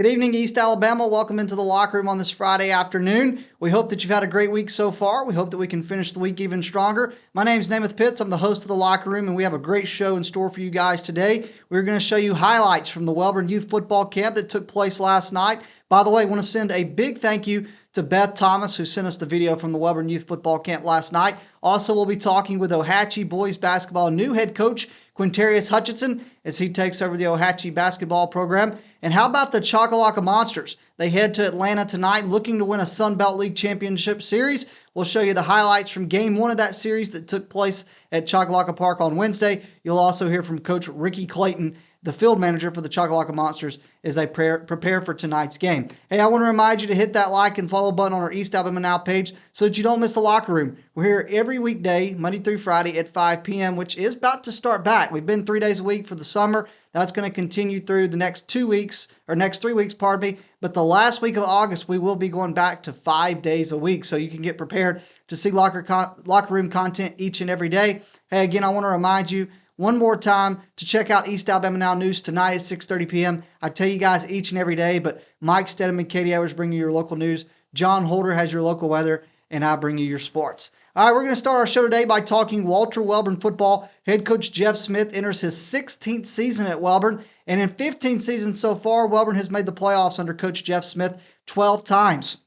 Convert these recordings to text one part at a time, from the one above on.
Good evening, East Alabama. Welcome into the locker room on this Friday afternoon. We hope that you've had a great week so far. We hope that we can finish the week even stronger. My name is Namath Pitts. I'm the host of the locker room, and we have a great show in store for you guys today. We're going to show you highlights from the Wellborn Youth Football Camp that took place last night. By the way, I want to send a big thank you to Beth Thomas, who sent us the video from the Wellborn Youth Football Camp last night. Also, we'll be talking with Ohatchee boys basketball new head coach Quintarius Hutchison as he takes over the Ohatchee basketball program. And how about the Choccolocco Monsters? They head to Atlanta tonight looking to win a Sun Belt League Championship Series. We'll show you the highlights from Game 1 of that series that took place at Choccolocco Park on Wednesday. You'll also hear from Coach Ricky Clayton, the field manager for the Choccolocco Monsters, as they prepare for tonight's game. Hey, I want to remind you to hit that like and follow button on our East Alabama Now page so that you don't miss the locker room. We're here every weekday, Monday through Friday at 5 p.m., which is about to start back. We've been 3 days a week for the summer. That's going to continue through the next 3 weeks, But the last week of August, we will be going back to 5 days a week, so you can get prepared to see locker room content each and every day. Hey, again, I want to remind you one more time to check out East Alabama Now News tonight at 6:30 p.m. I tell you guys each and every day, but Mike Stedham and Katie Owers bring you your local news. John Holder has your local weather, and I bring you your sports. All right, we're going to start our show today by talking Walter Wellborn football. Head coach Jeff Smith enters his 16th season at Wellborn, and in 15 seasons so far, Wellborn has made the playoffs under Coach Jeff Smith 12 times.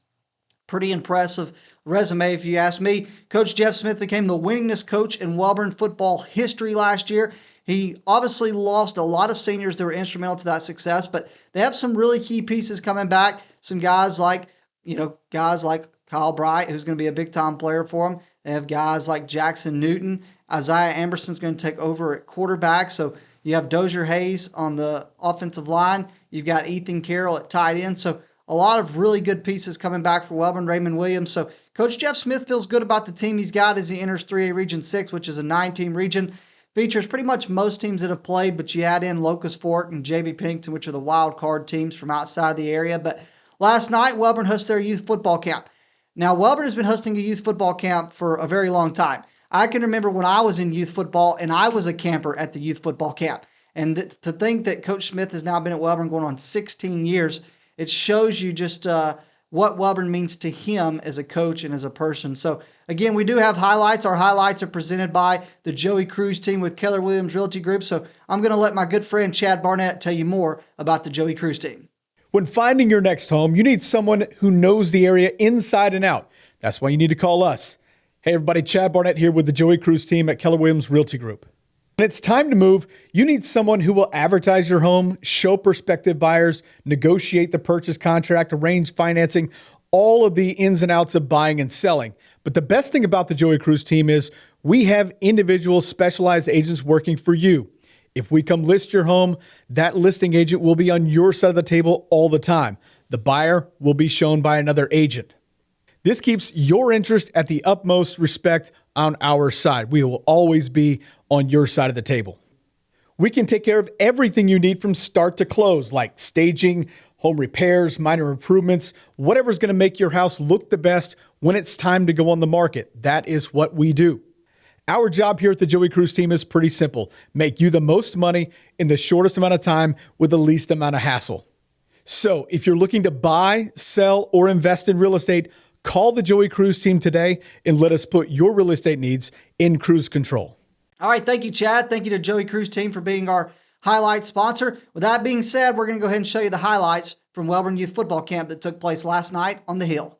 Pretty impressive resume, if you ask me. Coach Jeff Smith became the winningest coach in Wellborn football history last year. He obviously lost a lot of seniors that were instrumental to that success, but they have some really key pieces coming back. Some guys like Kyle Bright, who's going to be a big-time player for them. They have guys like Jackson Newton. Isaiah Amberson's going to take over at quarterback. So you have Dozier Hayes on the offensive line. You've got Ethan Carroll at tight end. So a lot of really good pieces coming back for Wellborn, Raymond Williams. So Coach Jeff Smith feels good about the team he's got as he enters 3A Region 6, which is a 9-team region. Features pretty much most teams that have played, but you add in Locust Fork and JB Pennington, which are the wild card teams from outside the area. But last night, Wellborn hosted their youth football camp. Now, Wellborn has been hosting a youth football camp for a very long time. I can remember when I was in youth football and I was a camper at the youth football camp. And to think that Coach Smith has now been at Wellborn going on 16 years, it shows you just what Wellborn means to him as a coach and as a person. So, again, we do have highlights. Our highlights are presented by the Joey Cruz team with Keller Williams Realty Group. So I'm going to let my good friend Chad Barnett tell you more about the Joey Cruz team. When finding your next home, you need someone who knows the area inside and out. That's why you need to call us. Hey, everybody, Chad Barnett here with the Joey Cruz team at Keller Williams Realty Group. When it's time to move, you need someone who will advertise your home, show prospective buyers, negotiate the purchase contract, arrange financing, all of the ins and outs of buying and selling. But the best thing about the Joey Cruz team is we have individual specialized agents working for you. If we come list your home, that listing agent will be on your side of the table all the time. The buyer will be shown by another agent. This keeps your interest at the utmost respect on our side. We will always be on your side of the table. We can take care of everything you need from start to close, like staging, home repairs, minor improvements, whatever's going to make your house look the best when it's time to go on the market. That is what we do. Our job here at the Joey Cruz team is pretty simple. Make you the most money in the shortest amount of time with the least amount of hassle. So if you're looking to buy, sell, or invest in real estate, call the Joey Cruz team today and let us put your real estate needs in cruise control. All right, thank you, Chad. Thank you to Joey Cruz team for being our highlight sponsor. With that being said, we're going to go ahead and show you the highlights from Wellborn Youth Football Camp that took place last night on the Hill.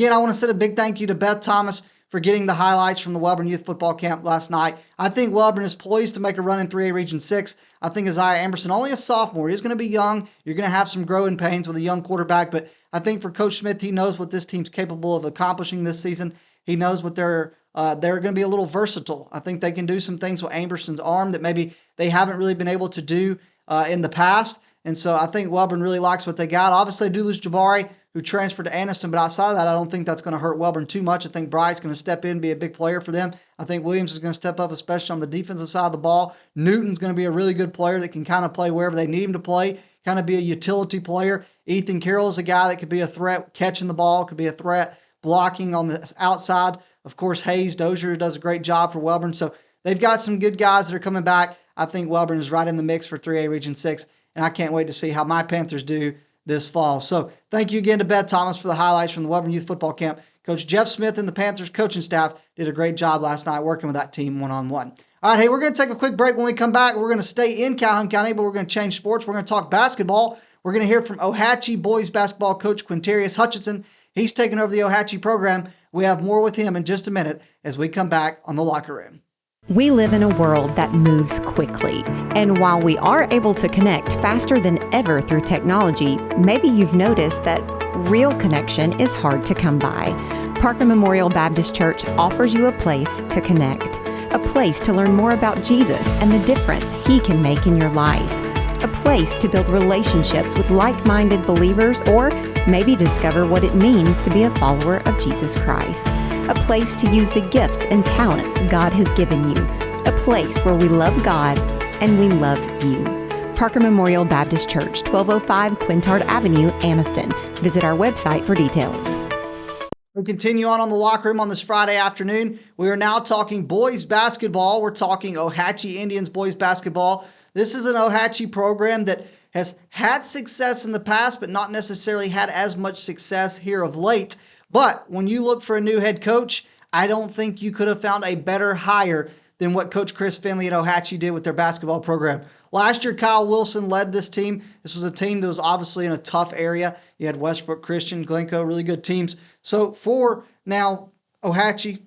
Again, I want to send a big thank you to Beth Thomas for getting the highlights from the Wellborn Youth Football Camp last night. I think Wellborn is poised to make a run in 3A Region 6. I think Isaiah Amberson, only a sophomore, he's going to be young. You're going to have some growing pains with a young quarterback, but I think for Coach Smith, he knows what this team's capable of accomplishing this season. He knows what they're going to be a little versatile. I think they can do some things with Amberson's arm that maybe they haven't really been able to do in the past. And so I think Wellborn really likes what they got. Obviously, they do lose Jabari, who transferred to Anniston, but outside of that, I don't think that's going to hurt Wellborn too much. I think Bright's going to step in and be a big player for them. I think Williams is going to step up, especially on the defensive side of the ball. Newton's going to be a really good player that can kind of play wherever they need him to play, kind of be a utility player. Ethan Carroll is a guy that could be a threat catching the ball, could be a threat blocking on the outside. Of course, Hayes Dozier does a great job for Wellborn. So they've got some good guys that are coming back. I think Wellborn is right in the mix for 3A Region 6, and I can't wait to see how my Panthers do this fall. So thank you again to Beth Thomas for the highlights from the Wellborn Youth Football Camp. Coach Jeff Smith and the Panthers coaching staff did a great job last night working with that team one-on-one. All right, hey, we're going to take a quick break. When we come back, we're going to stay in Calhoun County, but we're going to change sports. We're going to talk basketball. We're going to hear from Ohatchee boys basketball coach Quintarius Hutchison. He's taken over the Ohatchee program. We have more with him in just a minute as we come back on The Locker Room. We live in a world that moves quickly, and while we are able to connect faster than ever through technology, maybe you've noticed that real connection is hard to come by. Parker Memorial Baptist Church offers you a place to connect, a place to learn more about Jesus and the difference He can make in your life, a place to build relationships with like-minded believers, or maybe discover what it means to be a follower of Jesus Christ. A place to use the gifts and talents God has given you. A place where we love God and we love you. Parker Memorial Baptist Church, 1205 Quintard Avenue, Anniston. Visit our website for details. We continue on The Locker Room on this Friday afternoon. We are now talking boys basketball. We're talking Ohatchee Indians boys basketball. This is an Ohatchee program that has had success in the past, but not necessarily had as much success here of late. But when you look for a new head coach, I don't think you could have found a better hire than what Coach Chris Finley at Ohatchee did with their basketball program. Last year, Kyle Wilson led this team. This was a team that was obviously in a tough area. You had Westbrook Christian, Glencoe, really good teams. So for now, Ohatchee,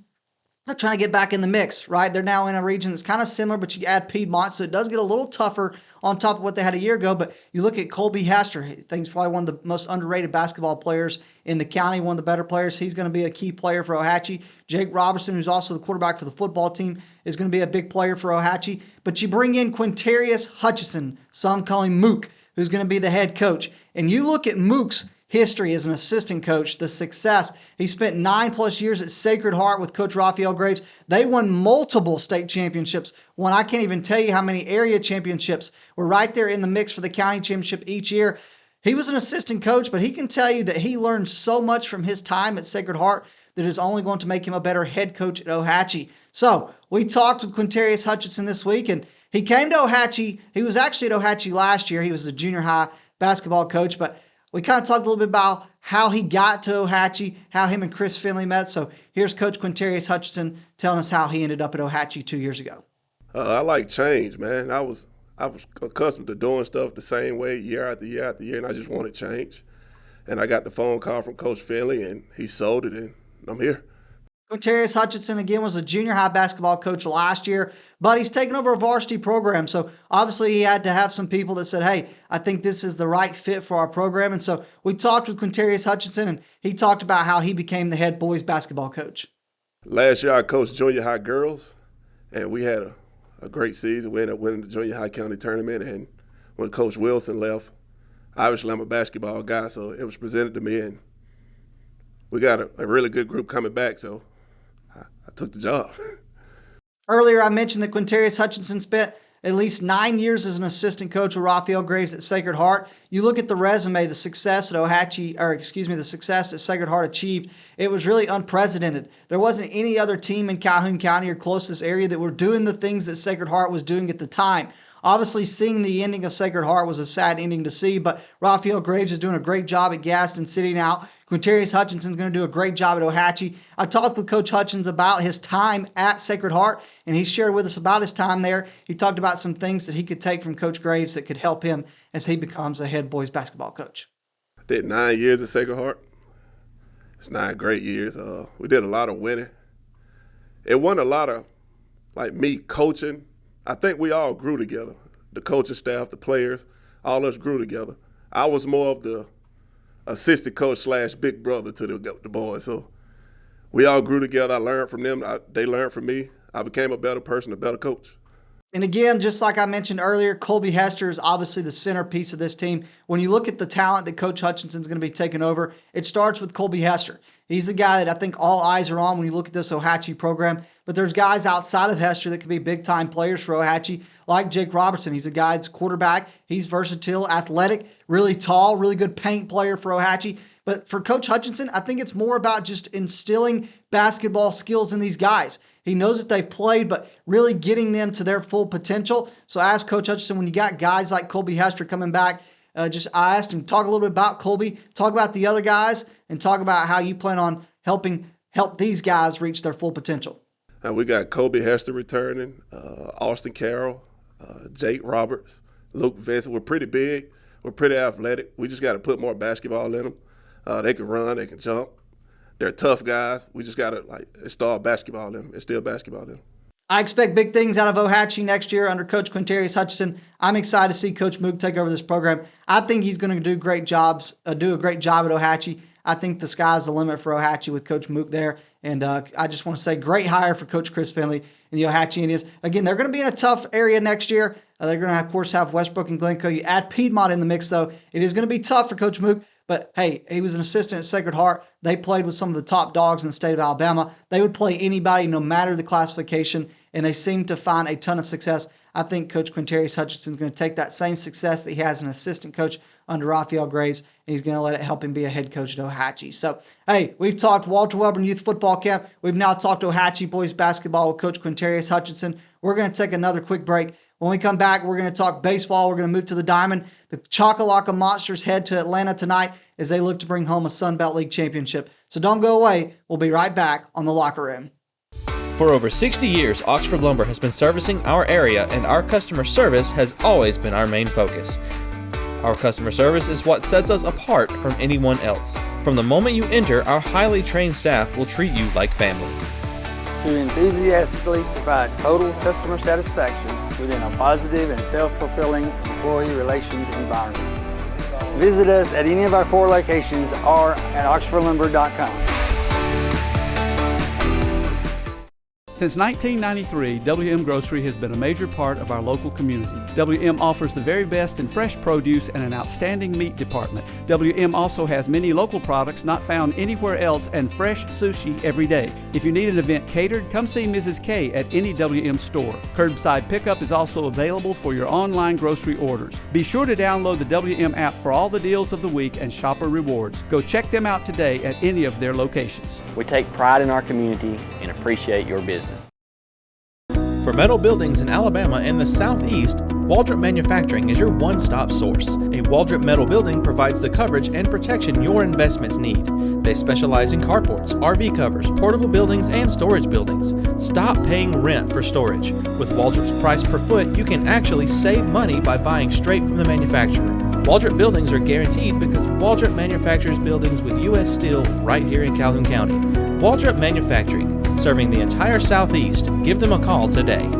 they're trying to get back in the mix, right? They're now in a region that's kind of similar, but you add Piedmont, so it does get a little tougher on top of what they had a year ago. But you look at Colby Haster, I think he's probably one of the most underrated basketball players in the county, one of the better players. He's going to be a key player for Ohatchee. Jake Robertson, who's also the quarterback for the football team, is going to be a big player for Ohatchee. But you bring in Quintarius Hutchison, some call him Mook, who's going to be the head coach. And you look at Mook's history as an assistant coach, the success. He spent 9+ years at Sacred Heart with Coach Raphael Graves. They won multiple state championships. I can't even tell you how many area championships were right there in the mix for the county championship each year. He was an assistant coach, but he can tell you that he learned so much from his time at Sacred Heart that is only going to make him a better head coach at Ohatchee. So we talked with Quintarius Hutchison this week, and he came to Ohatchee. He was actually at Ohatchee last year. He was the junior high basketball coach, but we kind of talked a little bit about how he got to Ohatchee, how him and Chris Finley met. So here's Coach Quintarius Hutchison telling us how he ended up at Ohatchee 2 years ago. I like change, man. I was accustomed to doing stuff the same way year after year after year, and I just wanted change. And I got the phone call from Coach Finley, and he sold it, and I'm here. Quintarius Hutchison, again, was a junior high basketball coach last year, but he's taken over a varsity program. So obviously he had to have some people that said, hey, I think this is the right fit for our program. And so we talked with Quintarius Hutchison, and he talked about how he became the head boys basketball coach. Last year I coached junior high girls, and we had a great season. We ended up winning the junior high county tournament, and when Coach Wilson left, obviously I'm a basketball guy, so it was presented to me, and we got a really good group coming back, so I took the job. Earlier, I mentioned that Quintarius Hutchison spent at least 9 years as an assistant coach with Raphael Graves at Sacred Heart. You look at the resume, the success at the success that Sacred Heart achieved, it was really unprecedented. There wasn't any other team in Calhoun County or close to this area that were doing the things that Sacred Heart was doing at the time. Obviously, seeing the ending of Sacred Heart was a sad ending to see, but Raphael Graves is doing a great job at Gaston City now. Quintarius Hutchison's going to do a great job at Ohatchee. I talked with Coach Hutchins about his time at Sacred Heart, and he shared with us about his time there. He talked about some things that he could take from Coach Graves that could help him as he becomes a head boys basketball coach. I did 9 years at Sacred Heart. It's 9 great years. We did a lot of winning. It wasn't a lot of, like, me coaching. I think we all grew together. The coaching staff, the players, all us grew together. I was more of the assistant coach / big brother to the boys. So we all grew together. I learned from them. They learned from me. I became a better person, a better coach. And again, just like I mentioned earlier, Colby Hester is obviously the centerpiece of this team. When you look at the talent that Coach Hutchison is going to be taking over, it starts with Colby Hester. He's the guy that I think all eyes are on when you look at this Ohatchee program. But there's guys outside of Hester that could be big-time players for Ohatchee, like Jake Robertson. He's a guy that's quarterback. He's versatile, athletic, really tall, really good paint player for Ohatchee. But for Coach Hutchison, I think it's more about just instilling basketball skills in these guys. He knows that they've played, but really getting them to their full potential. So I asked Coach Hutchison, when you got guys like Colby Hester coming back, I asked him, talk a little bit about Colby, talk about the other guys, and talk about how you plan on help these guys reach their full potential. We got Colby Hester returning, Austin Carroll, Jake Roberts, Luke Vincent. We're pretty big. We're pretty athletic. We just got to put more basketball in them. They can run. They can jump. They're tough guys. We just got to install basketball in them. It's still basketball in them. I expect big things out of Ohatchee next year under Coach Quintarius Hutchison. I'm excited to see Coach Mook take over this program. I think he's going to do a great job at Ohatchee. I think the sky's the limit for Ohatchee with Coach Mook there. And I just want to say great hire for Coach Chris Finley and the Ohatchee Indians. Again, they're going to be in a tough area next year. They're going to, of course, have Westbrook and Glencoe. You add Piedmont in the mix, though. It is going to be tough for Coach Mook. But, hey, he was an assistant at Sacred Heart. They played with some of the top dogs in the state of Alabama. They would play anybody no matter the classification, and they seem to find a ton of success. I think Coach Quintarius Hutchison is going to take that same success that he has as an assistant coach under Raphael Graves, and he's going to let it help him be a head coach at Ohatchee. So, hey, we've talked Walter Wellborn Youth Football Camp. We've now talked Ohatchee boys basketball with Coach Quintarius Hutchison. We're going to take another quick break. When we come back, we're going to talk baseball. We're going to move to the Diamond. The Choccolocco Monsters head to Atlanta tonight as they look to bring home a Sun Belt League championship. So don't go away. We'll be right back on the Locker Room. For over 60 years, Oxford Lumber has been servicing our area, and our customer service has always been our main focus. Our customer service is what sets us apart from anyone else. From the moment you enter, our highly trained staff will treat you like family. To enthusiastically provide total customer satisfaction within a positive and self-fulfilling employee relations environment. Visit us at any of our 4 locations or at oxfordlumber.com. Since 1993, WM Grocery has been a major part of our local community. WM offers the very best in fresh produce and an outstanding meat department. WM also has many local products not found anywhere else and fresh sushi every day. If you need an event catered, come see Mrs. K at any WM store. Curbside pickup is also available for your online grocery orders. Be sure to download the WM app for all the deals of the week and shopper rewards. Go check them out today at any of their locations. We take pride in our community and appreciate your business. For metal buildings in Alabama and the Southeast, Waldrop Manufacturing is your one-stop source. A Waldrop metal building provides the coverage and protection your investments need. They specialize in carports, RV covers, portable buildings, and storage buildings. Stop paying rent for storage. With Waldrop's price per foot, you can actually save money by buying straight from the manufacturer. Waldrop buildings are guaranteed because Waldrop manufactures buildings with U.S. steel right here in Calhoun County. Waldrop Manufacturing, serving the entire Southeast. Give them a call today.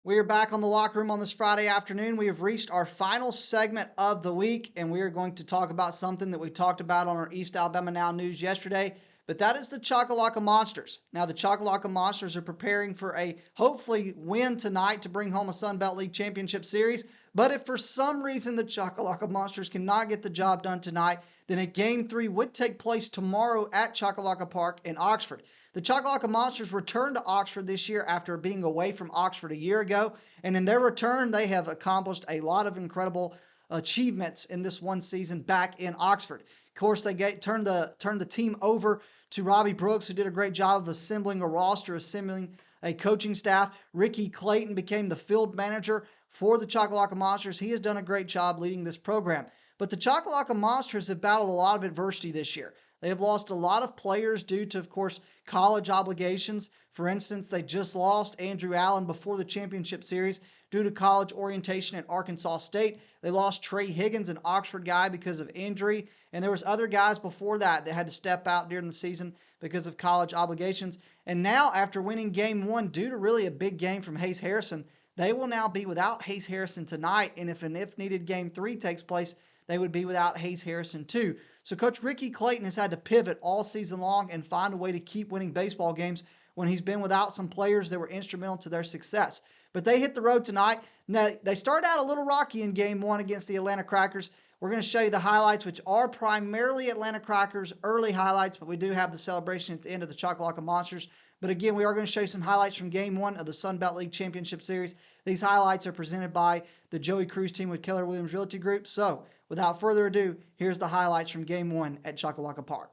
We are back on the Locker Room on this Friday afternoon. We have reached our final segment of the week, and we are going to talk about something that we talked about on our East Alabama Now News yesterday, but that is the Choccolocco Monsters. Now, the Choccolocco Monsters are preparing for a hopefully win tonight to bring home a Sun Belt League Championship Series, but if for some reason the Choccolocco Monsters cannot get the job done tonight, then a Game 3 would take place tomorrow at Choccolocco Park in Oxford. The Choccolocco Monsters returned to Oxford this year after being away from Oxford a year ago, and in their return, they have accomplished a lot of incredible achievements in this one season back in Oxford. Of course, they turned the team over to Robbie Brooks, who did a great job of assembling a roster, assembling a coaching staff. Ricky Clayton became the field manager for the Choccolocco Monsters. He has done a great job leading this program. But the Choccolocco Monsters have battled a lot of adversity this year. They have lost a lot of players due to, of course, college obligations. For instance, they just lost Andrew Allen before the championship series due to college orientation at Arkansas State. They lost Trey Higgins, an Oxford guy, because of injury. And there was other guys before that had to step out during the season because of college obligations. And now, after winning game 1 due to really a big game from Hayes Harrison, they will now be without Hayes Harrison tonight. And if needed game 3 takes place, they would be without Hayes Harrison too. So Coach Ricky Clayton has had to pivot all season long and find a way to keep winning baseball games when he's been without some players that were instrumental to their success. But they hit the road tonight. Now, they started out a little rocky in game 1 against the Atlanta Crackers. We're going to show you the highlights, which are primarily Atlanta Crackers early highlights, but we do have the celebration at the end of the Choccolocco Monsters. But again, we are going to show you some highlights from game 1 of the Sun Belt League Championship Series. These highlights are presented by the Joey Cruz team with Keller Williams Realty Group. So, without further ado, here's the highlights from game 1 at Choccolocco Park.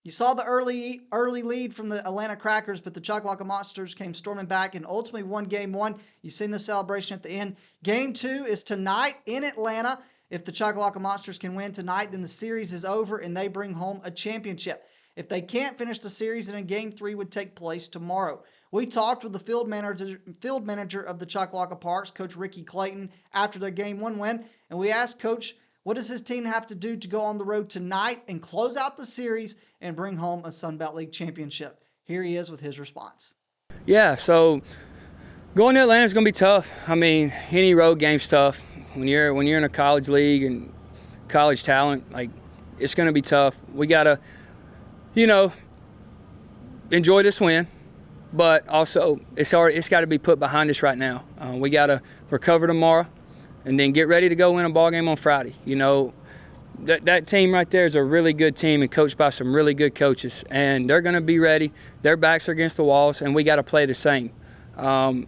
You saw the early lead from the Atlanta Crackers, but the Choccolocco Monsters came storming back and ultimately won game 1. You've seen the celebration at the end. Game 2 is tonight in Atlanta. If the Choccolocco Monsters can win tonight, then the series is over and they bring home a championship. If they can't finish the series, then a game 3 would take place tomorrow. We talked with the field manager of the Choccolocco Parks, Coach Ricky Clayton, after their game 1 win, and we asked Coach, what does his team have to do to go on the road tonight and close out the series and bring home a Sun Belt League championship? Here he is with his response. Yeah, so going to Atlanta is going to be tough. I mean, any road game's tough. When you're in a college league and college talent, like, it's going to be tough. We got to, enjoy this win, but also it's got to be put behind us right now. We got to recover tomorrow and then get ready to go win a ball game on Friday. That team right there is a really good team and coached by some really good coaches, and they're going to be ready. Their backs are against the walls, and we got to play the same.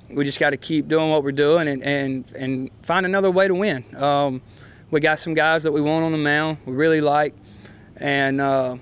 We just got to keep doing what we're doing and find another way to win. We got some guys that we want on the mound, we really like, and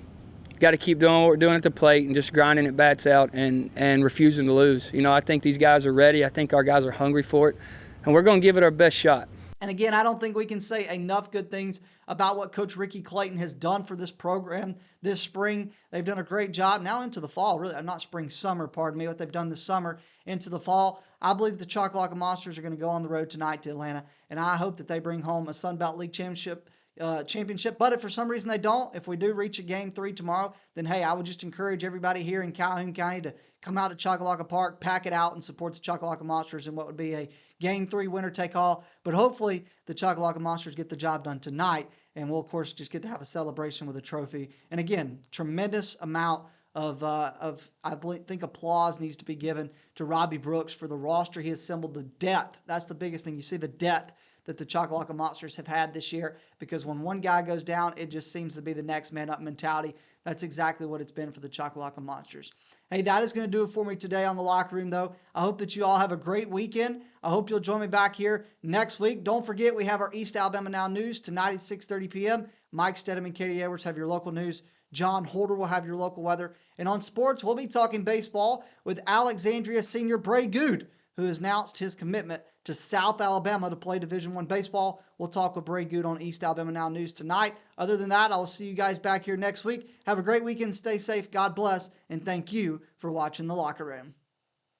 got to keep doing what we're doing at the plate and just grinding at bats out and refusing to lose. You know, I think these guys are ready. I think our guys are hungry for it, and we're going to give it our best shot. And again, I don't think we can say enough good things about what Coach Ricky Clayton has done for this program this spring. They've done a great job now into the fall, really, not spring, summer, pardon me, what they've done this summer into the fall. I believe the Choccolocco Monsters are going to go on the road tonight to Atlanta, and I hope that they bring home a Sun Belt League championship. But if for some reason they don't, if we do reach a Game 3 tomorrow, then hey, I would just encourage everybody here in Calhoun County to come out to Choccolocco Park, pack it out, and support the Choccolocco Monsters in what would be a Game 3 winner-take-all. But hopefully the Choccolocco Monsters get the job done tonight, and we'll, of course, just get to have a celebration with a trophy. And again, tremendous amount of I think applause needs to be given to Robbie Brooks for the roster he assembled, the depth. That's the biggest thing. You see the depth that the Choccolocco Monsters have had this year, because when one guy goes down, it just seems to be the next man up mentality. That's exactly what it's been for the Choccolocco Monsters. Hey, that is going to do it for me today on the Locker Room, though. I hope that you all have a great weekend. I hope you'll join me back here next week. Don't forget, we have our East Alabama Now news tonight at 6:30 p.m. Mike Stedham and Katie Edwards have your local news. John Holder will have your local weather. And on sports, we'll be talking baseball with Alexandria senior Bray Good, who has announced his commitment to South Alabama to play Division I baseball. We'll talk with Bray Good on East Alabama Now News tonight. Other than that, I'll see you guys back here next week. Have a great weekend. Stay safe. God bless. And thank you for watching The Locker Room.